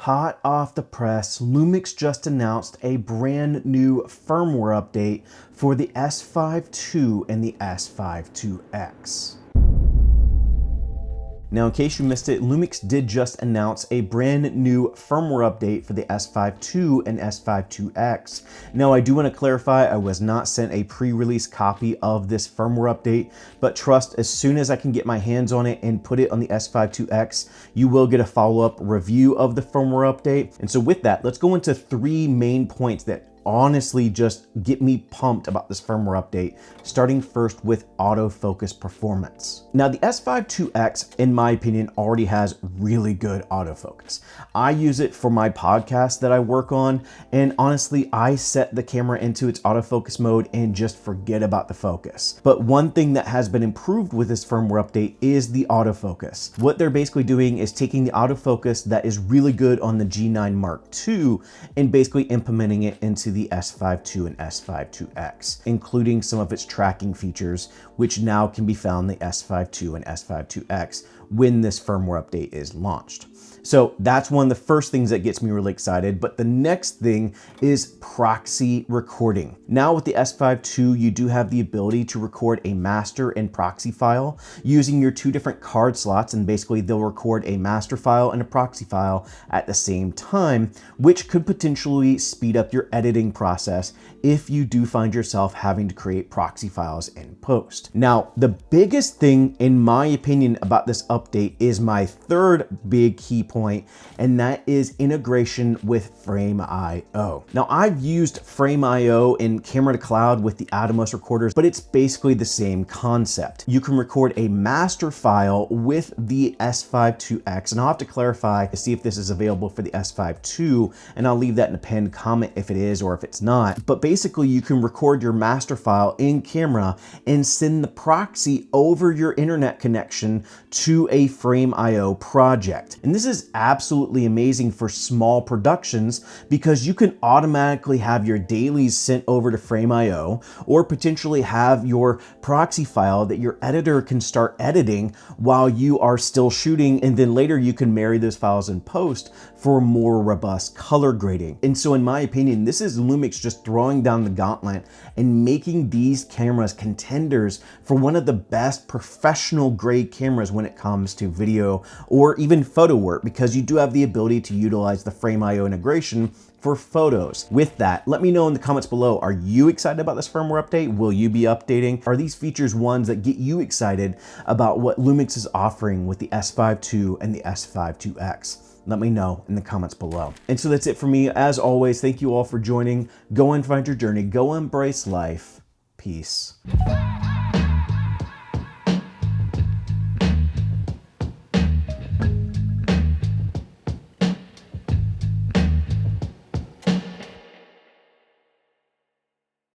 Hot off the press, Lumix just announced a brand new firmware update for the S5ii and the S5iiX. Now, in case you missed it, Lumix did just announce a brand new firmware update for the S5ii and S5iiX. Now, I do want to clarify, I was not sent a pre-release copy of this firmware update, but trust, as soon as I can get my hands on it and put it on the S5iiX, you will get a follow-up review of the firmware update. And so with that, let's go into three main points that honestly just get me pumped about this firmware update, starting first with autofocus performance. Now, the S5iiX, in my opinion, already has really good autofocus. I use it for my podcast that I work on, and honestly, I set the camera into its autofocus mode and just forget about the focus. But one thing that has been improved with this firmware update is the autofocus. What they're basically doing is taking the autofocus that is really good on the G9 Mark II and basically implementing it into the S5ii and S5iiX, including some of its tracking features, which now can be found in the S5ii and S5iiX when this firmware update is launched. So that's one of the first things that gets me really excited. But the next thing is proxy recording. Now with the S5ii, you do have the ability to record a master and proxy file using your two different card slots, and basically they'll record a master file and a proxy file at the same time, which could potentially speed up your editing process if you do find yourself having to create proxy files in post. Now, the biggest thing, in my opinion, about this update is my third big key point, and that is integration with Frameio. Now, I've used Frameio in camera to cloud with the Atomos recorders, but it's basically the same concept. You can record a master file with the S5iiX, and I'll have to clarify to see if this is available for the S5ii, and I'll leave that in a pinned comment if it is or if it's not. But basically, you can record your master file in camera and send the proxy over your internet connection to a Frameio project. And this is absolutely amazing for small productions because you can automatically have your dailies sent over to Frameio, or potentially have your proxy file that your editor can start editing while you are still shooting, and then later you can marry those files in post for more robust color grading. And so in my opinion, this is Lumix just throwing down the gauntlet and making these cameras contenders for one of the best professional grade cameras when it comes to video or even photo work, because you do have the ability to utilize the Frameio integration for photos. With that, let me know in the comments below, are you excited about this firmware update? Will you be updating? Are these features ones that get you excited about what Lumix is offering with the S5ii and the S5iiX? Let me know in the comments below. And so that's it for me. As always, thank you all for joining. Go and find your journey. Go embrace life. Peace.